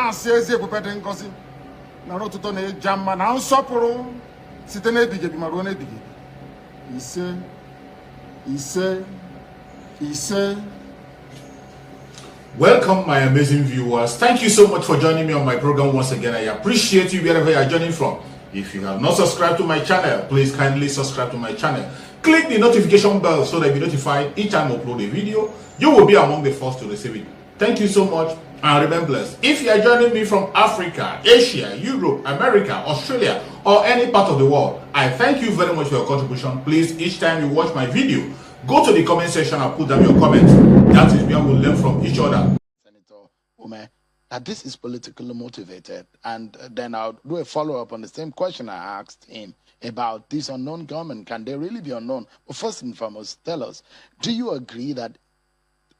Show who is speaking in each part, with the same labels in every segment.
Speaker 1: na-asị ezi ebube dị ngọzi na ọtụtụ na-eja mma na nsọpụrụ site n'ebighị ebi ma ruo n'ebighị ebi. Ise ise ise.
Speaker 2: Welcome, my amazing viewers. Thank you so much for joining me on my program once again. I appreciate you wherever you are joining from. If you have not subscribed to my channel, please kindly subscribe to my channel. Click the notification bell so that you'll be notified each time I upload a video. You will be among the first to receive it. Thank you so much and remain blessed. If you are joining me from Africa, Asia, Europe, America, Australia, or any part of the world, I thank you very much for your contribution. Please, each time you watch my video, go to the comment section and put down your comments. That is where we'll learn from each other.
Speaker 3: Senator Ume, that this is politically motivated. And then I'll do a follow-up on the same question I asked him about this unknown government. Can they really be unknown? Well, first and foremost, tell us, do you agree that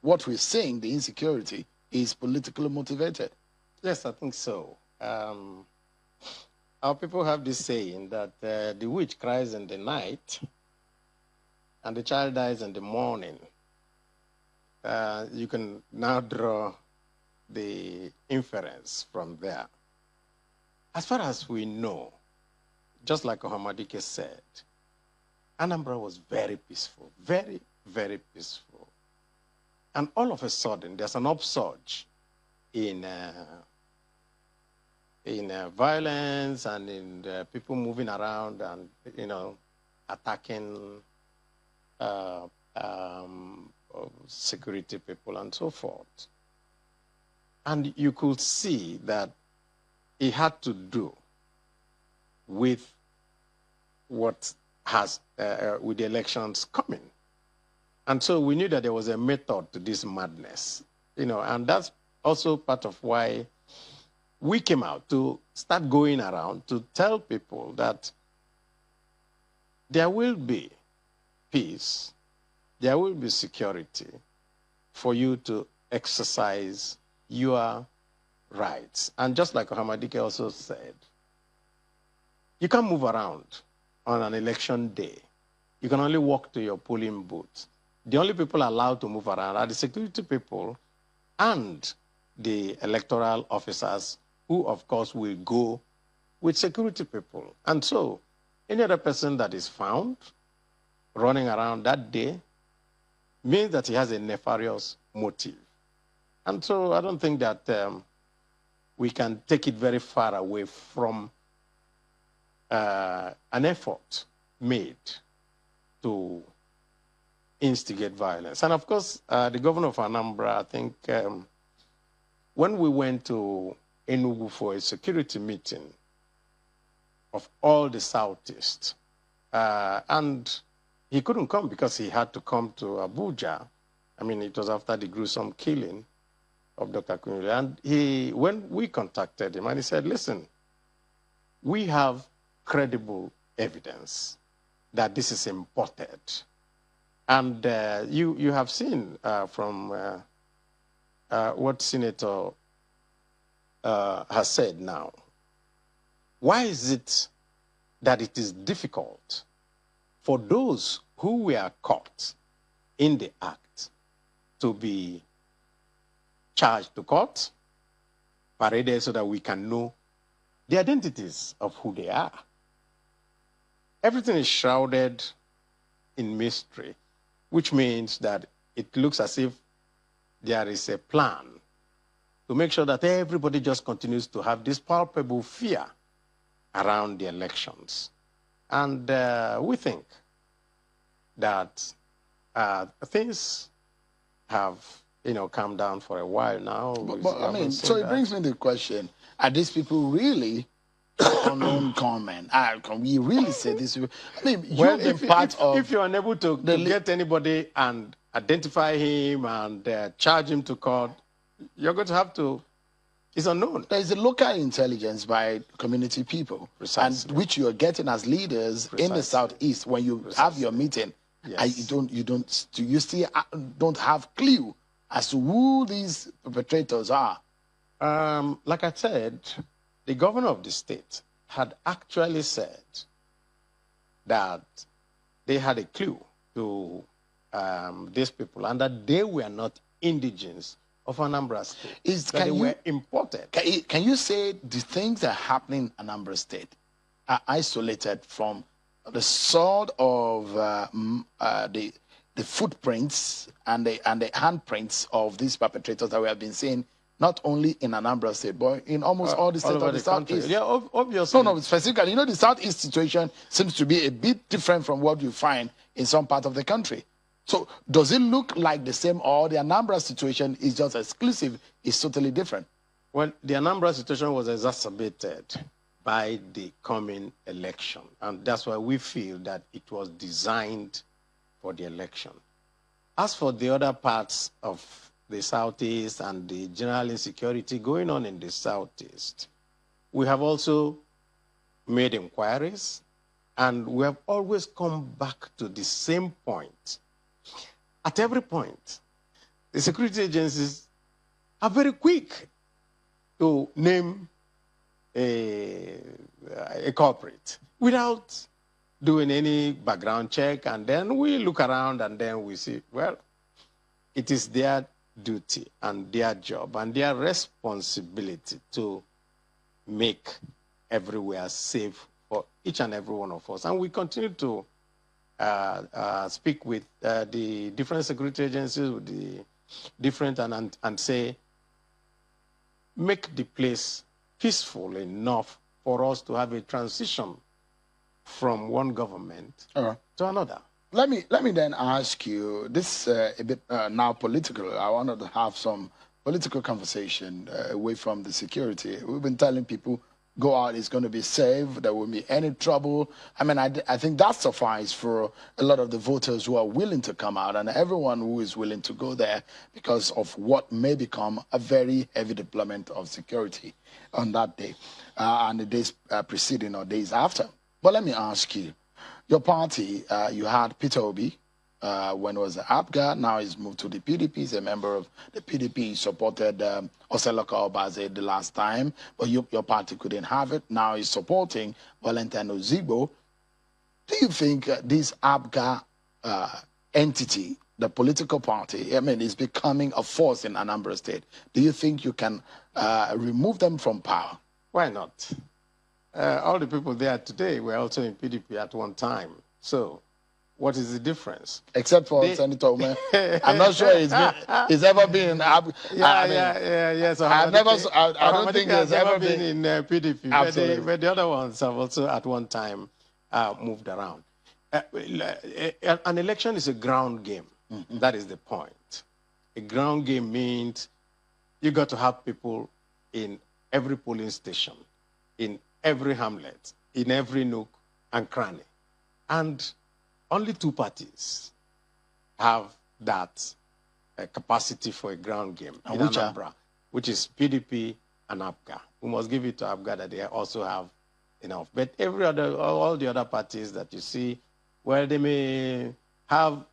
Speaker 3: what we're seeing, the insecurity, is politically motivated?
Speaker 4: Yes, I think so. Our people have this saying that the witch cries in the night and the child dies in the morning. You can now draw the inference from there. As far as we know, just like Mohammadu said, Anambra was very peaceful, very, very peaceful. And all of a sudden, there's an upsurge in violence and in people moving around and, attacking security people and so forth. And you could see that it had to do with what has, with the elections coming. And so we knew that there was a method to this madness, and that's also part of why we came out to start going around to tell people that there will be peace, there will be security for you to exercise your rights. And just like Mohammadu also said, you can't move around on an election day. You can only walk to your polling booth. The only people allowed to move around are the security people and the electoral officers who, of course, will go with security people. And so any other person that is found running around that day means that he has a nefarious motive. And so I don't think that we can take it very far away from an effort made to instigate violence. And of course, the governor of Anambra, I think, when we went to Enugu for a security meeting of all the Southeast, and he couldn't come because he had to come to Abuja. I mean, it was after the gruesome killing of Dr. Kunle. And when we contacted him, and he said, listen, we have credible evidence that this is imported. And you have seen from what Senator has said now. Why is it that it is difficult for those who were caught in the act to be charged to court, paraded, so that we can know the identities of who they are? Everything is shrouded in mystery, which means that it looks as if there is a plan to make sure that everybody just continues to have this palpable fear around the elections. And we think that things have, calmed down for a while now.
Speaker 3: But I mean, so it brings me to the question, are these people really unknown gunmen? Can we really say this? I mean,
Speaker 4: well, if you're unable to get anybody and identify him and charge him to court, you're going to have to, it's unknown.
Speaker 3: There is a local intelligence by community people,
Speaker 4: Precisely.
Speaker 3: and which you are getting as leaders in the Southeast when you have your meeting.
Speaker 4: Yes.
Speaker 3: You still don't have clue as to who these perpetrators are.
Speaker 4: Like I said, the governor of the state had actually said that they had a clue to these people and that they were not indigenous of Anambra State.
Speaker 3: Is,
Speaker 4: that they were imported.
Speaker 3: Can you say the things that are happening in Anambra State are isolated from the sort of the footprints and the handprints of these perpetrators that we have been seeing, not only in Anambra State, but in almost all the states of the Southeast?
Speaker 4: Yeah, obviously.
Speaker 3: No, specifically, you know, the Southeast situation seems to be a bit different from what you find in some part of the country. So does it look like the same, or the Anambra situation is just exclusive, is totally different?
Speaker 4: Well, the Anambra situation was exacerbated by the coming election. And that's why we feel that it was designed for the election. As for the other parts of the Southeast and the general insecurity going on in the Southeast, we have also made inquiries, and we have always come back to the same point. At every point, the security agencies are very quick to name a culprit without doing any background check, and then we look around and then we see, well, it is their duty and their job and their responsibility to make everywhere safe for each and every one of us. And we continue to speak with the different security agencies, with the different, and say, make the place peaceful enough for us to have a transition from one government to another.
Speaker 3: Let me then ask you this a bit now political. I wanted to have some political conversation away from the security. We've been telling people, go out, it's going to be safe, there won't be any trouble. I mean, I think that suffices for a lot of the voters who are willing to come out, and everyone who is willing to go there because of what may become a very heavy deployment of security on that day and the days preceding or days after. But let me ask you, your party, you had Peter Obi, when it was APGA, now he's moved to the PDP. He's a member of the PDP. He supported Asorock Obaze the last time, but your party couldn't have it. Now he's supporting Valentine Ozigbo. Do you think this APGA entity, the political party, I mean, is becoming a force in Anambra State? Do you think you can remove them from power?
Speaker 4: Why not? All the people there today were also in PDP at one time. So what is the difference?
Speaker 3: Except for Senator Ume. I'm not sure he's ever been in
Speaker 4: yes.
Speaker 3: I don't think he's ever been
Speaker 4: in PDP.
Speaker 3: Absolutely.
Speaker 4: But the other ones have also at one time moved around. An election is a ground game. Mm-hmm. That is the point. A ground game means you got to have people in every polling station, in every hamlet, in every nook and cranny. And only two parties have that capacity for a ground game in Anambra, which is PDP and APGA. We must give it to APGA that they also have enough. But all the other parties that you see, well, they may have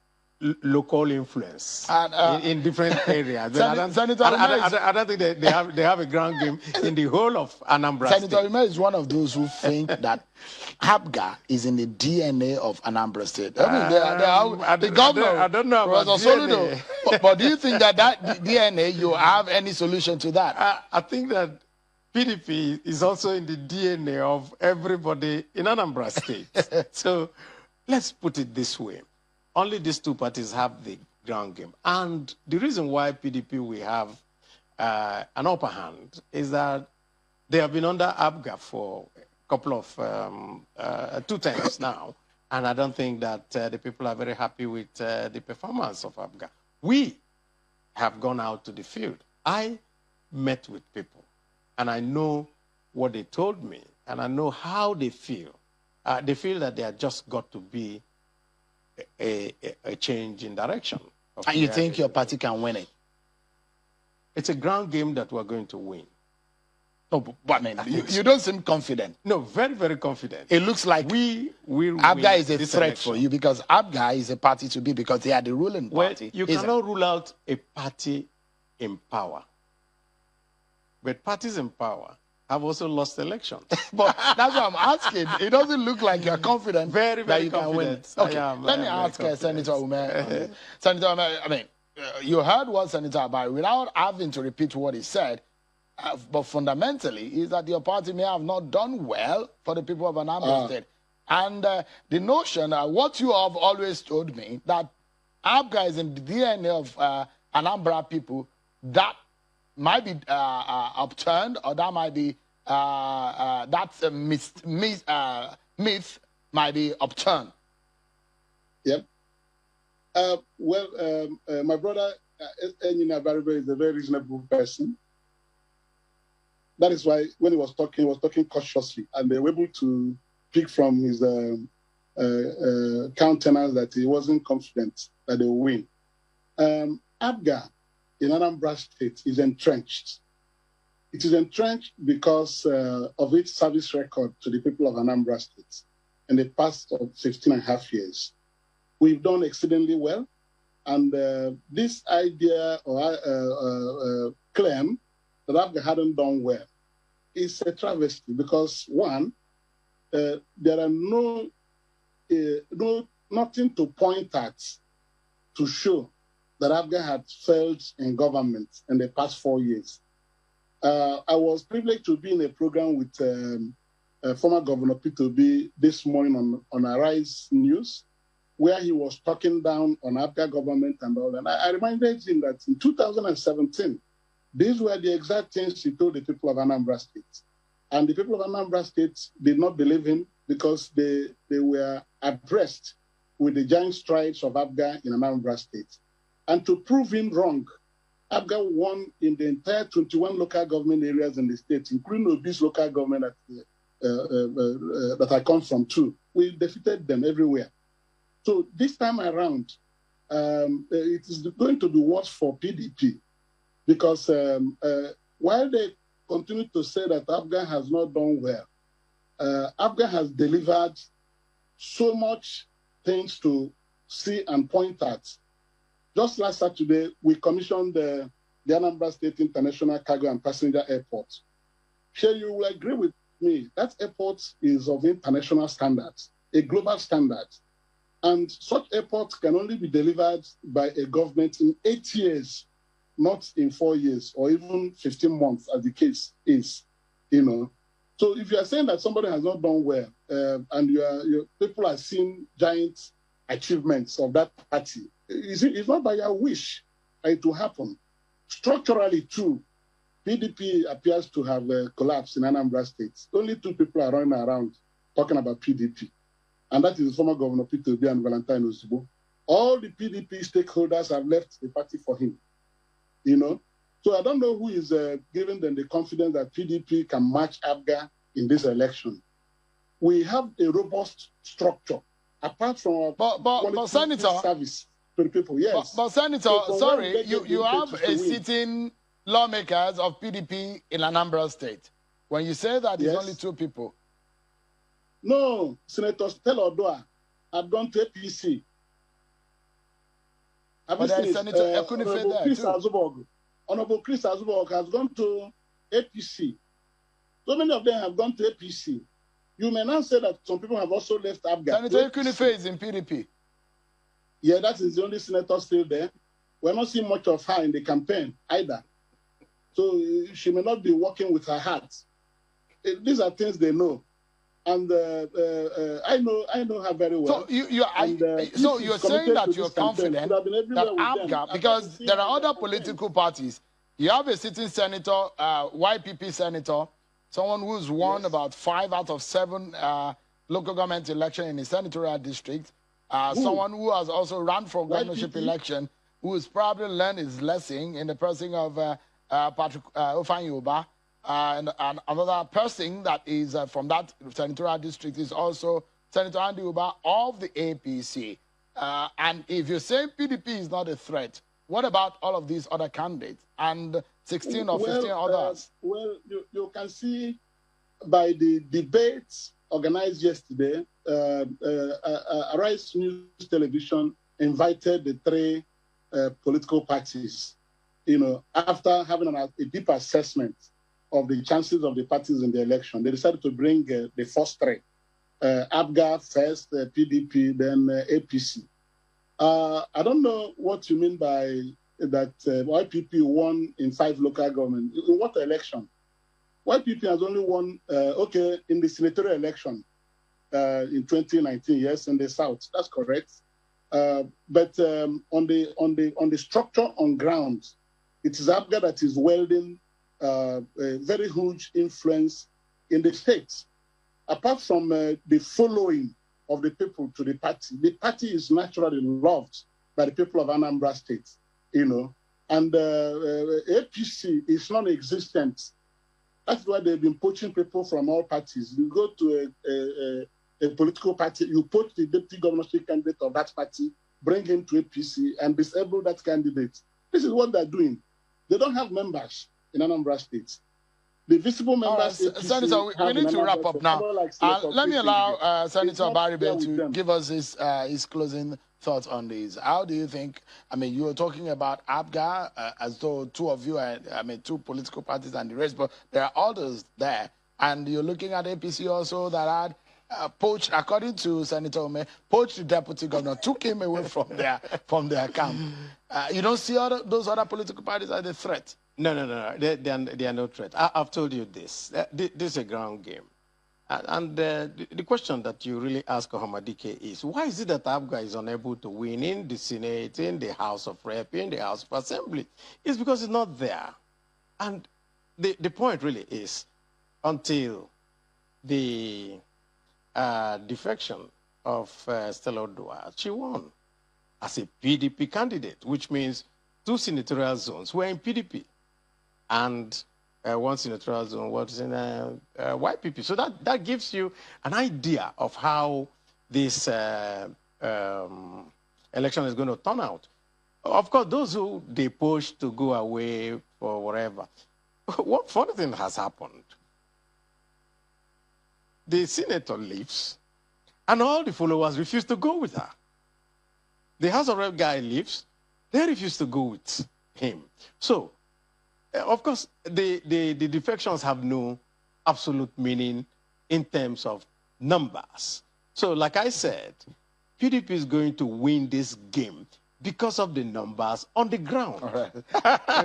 Speaker 4: local influence in different areas. I don't think they have a ground game in the whole of Anambra State.
Speaker 3: Senator Ume is one of those who think that APGA is in the DNA of Anambra State. I mean, the governor,
Speaker 4: I don't know about DNA.
Speaker 3: But do you think that DNA, you have any solution to that?
Speaker 4: I think that PDP is also in the DNA of everybody in Anambra State. So let's put it this way. Only these two parties have the ground game. And the reason why PDP we have an upper hand is that they have been under APGA for a couple of 2 terms now. And I don't think that the people are very happy with the performance of APGA. We have gone out to the field. I met with people, and I know what they told me, and I know how they feel. They feel that they have just got to be a change in direction.
Speaker 3: And you think your party can win it?
Speaker 4: It's a ground game that we're going to win.
Speaker 3: No, but I mean, you don't seem confident.
Speaker 4: No, very, very confident.
Speaker 3: It looks like APGA is a threat for you, because APGA is a party to be, because they are the ruling party.
Speaker 4: Well, you cannot rule out a party in power. But parties in power have also lost elections.
Speaker 3: But that's what I'm asking. It doesn't look like you're confident
Speaker 4: very, very
Speaker 3: that you
Speaker 4: confident.
Speaker 3: Can win. Okay, let me ask Senator Ume. Senator Ume, I mean, you heard what Senator Abari, without having to repeat what he said, but fundamentally, is that your party may have not done well for the people of Anambra State. And the notion, what you have always told me, that ABGA is in the DNA of Anambra people, that might be upturned, or that might be, that's a myth might be upturned.
Speaker 5: Yep. My brother, Engineer Baribe, is a very reasonable person. That is why when he was talking cautiously, and they were able to pick from his countenance that he wasn't confident that they will win. ABGA in Anambra State is entrenched. It is entrenched because of its service record to the people of Anambra State in the past 15 and a half years. We've done exceedingly well, and this idea or claim that ABGA hadn't done well is a travesty because, one, there are nothing to point at to show that ABGA had failed in government in the past 4 years. I was privileged to be in a program with former Governor Peter B this morning on Arise News, where he was talking down on ABGA government and all. And I reminded him that in 2017, these were the exact things he told the people of Anambra State. And the people of Anambra State did not believe him because they were abreast with the giant strides of ABGA in Anambra State. And to prove him wrong, ABGA won in the entire 21 local government areas in the state, including Obi's local government that I come from too. We defeated them everywhere. So this time around, it is going to be worse for PDP because while they continue to say that ABGA has not done well, ABGA has delivered so much things to see and point at. Just last Saturday, we commissioned the Anambra State International Cargo and Passenger Airport. Sure, you will agree with me, that airport is of international standards, a global standard. And such airports can only be delivered by a government in 8 years, not in 4 years or even 15 months, as the case is, So if you are saying that somebody has not done well, and your people are seeing giant achievements of that party, it's not by your wish it will happen. Structurally, too, PDP appears to have collapsed in Anambra State. Only 2 people are running around talking about PDP. And that is the former Governor Peter Obi and Valentine Osibo. All the PDP stakeholders have left the party for him, So I don't know who is giving them the confidence that PDP can match ABGA in this election. We have a robust structure, apart from our
Speaker 3: but Senator,
Speaker 5: service to the people. Yes.
Speaker 3: But Senator,
Speaker 5: so
Speaker 3: sorry, you have a sitting lawmakers of PDP in Anambra State. When you say that it's only 2 people.
Speaker 5: No, Senator Stella Odoa had gone to APC.
Speaker 3: But there's Senator Ekunife there too.
Speaker 5: Honorable Chris Azubog has gone to APC. So many of them have gone to APC. You may now say that some people have also left ABGA.
Speaker 3: Senator Ekunife is in PDP.
Speaker 5: Yeah, that is the only senator still there. We're not seeing much of her in the campaign either. So she may not be working with her heart. These are things they know. And I know her very well.
Speaker 3: So you're saying that you're confident that ABGA, because there are other political parties. You have a sitting senator, YPP senator, someone who's won about 5 out of 7 local government election in the senatorial district, someone who has also run for governorship election, who has probably learned his lesson in the person of Patrick Ofanyoba. And another person that is from that senatorial district is also Senator Andy Uba of the APC. And if you say PDP is not a threat, what about all of these other candidates and 16 or 15 others?
Speaker 5: Well, you can see by the debates organized yesterday, Arise News Television invited the 3 political parties, after having a deep assessment of the chances of the parties in the election. They decided to bring the first 3, ABGA first, PDP, then APC. I don't know what you mean by that YPP won in 5 local governments. In what election? YPP has only won, in the senatorial election in 2019, yes, in the South. That's correct. But on the structure on ground, it is ABGA that is wielding a very huge influence in the states. Apart from the following of the people to the party is naturally loved by the people of Anambra State, you know, and APC is non-existent. That's why they've been poaching people from all parties. You go to a political party, you poach the deputy governorship candidate of that party, bring him to APC, and disable that candidate. This is what they're doing. They don't have members in Anambra State. The visible members.
Speaker 3: Right, Senator, we need to wrap up now. Let me allow Senator Barry to give us his closing thoughts on this. How do you think? I mean, you were talking about ABGA as though two of you are, two political parties and the rest, but there are others there. And you're looking at APC also that had poached, according to Senator Ume, poached the deputy governor, took him away from their camp. You don't see those other political parties as a threat?
Speaker 4: No. They are no threat. I've told you this. This is a ground game. And the question that you really ask Mohammadu is, why is it that ABGA is unable to win in the Senate, in the House of Rep, in the House of Assembly? It's because it's not there. And the point really is, until the defection of Stella Odua, she won as a PDP candidate, which means 2 senatorial zones were in PDP. And 1 senatorial zone was in YPP. So that gives you an idea of how this election is going to turn out. Of course, those who they push to go away for whatever. What funny thing has happened? The senator leaves, and all the followers refuse to go with her. The House of Rep guy leaves, they refuse to go with him. So, of course, the defections have no absolute meaning in terms of numbers. So, like I said, PDP is going to win this game because of the numbers on the ground.
Speaker 3: All right. We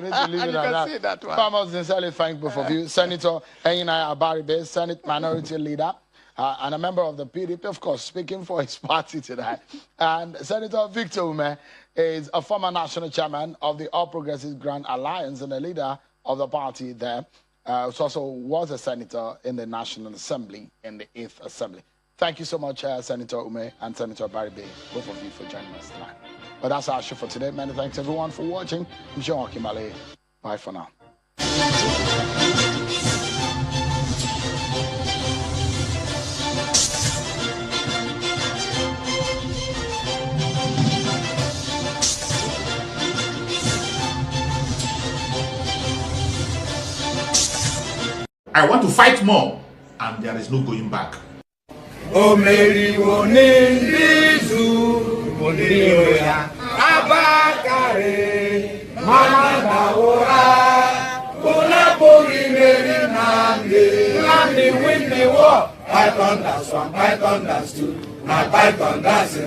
Speaker 3: need to leave it at that. Farmers sincerely thank both of you. Senator Enginai Abaribe, Senate Minority Leader, and a member of the PDP, of course, speaking for his party today. And Senator Victor Ume is a former national chairman of the All Progressives Grand Alliance and a leader of the party there. Also was a senator in the National Assembly, in the 8th Assembly. Thank you so much, Senator Ume and Senator Abaribe, both of you, for joining us tonight. But that's our show for today. Many thanks, everyone, for watching. I'm Sean Kimale. Bye for now.
Speaker 2: I want to fight more, and there is no going back.
Speaker 6: O Mary Bonioya, Abakare, Mama Baora, Unapuri Mary Nandi, win the war. Python that's 1, Python that's 2, now Python that's 3.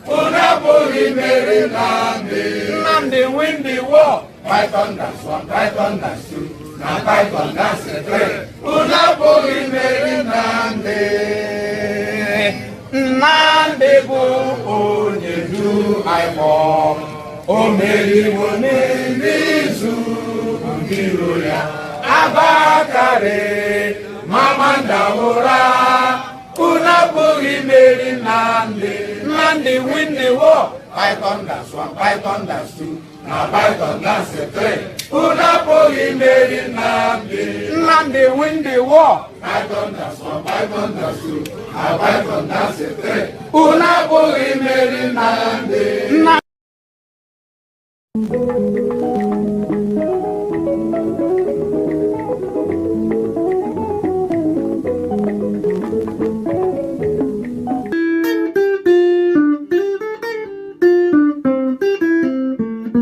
Speaker 6: Unapuri Mary Nandi, win the war. Python that's 1, Python that's 2, now Python that's 3. Unapuri Mary Nandi bo onye du aimo o meri woni nizu ngiro ya Abakare mama ndawora unapuri meri Nandi win the war. Python that's 1, Python that's 2, now Python that's 3. Unapuri meri Nandi win the war. Python that's 1, Python that's 2, now Python that's 3. Unapuri meri Nandi.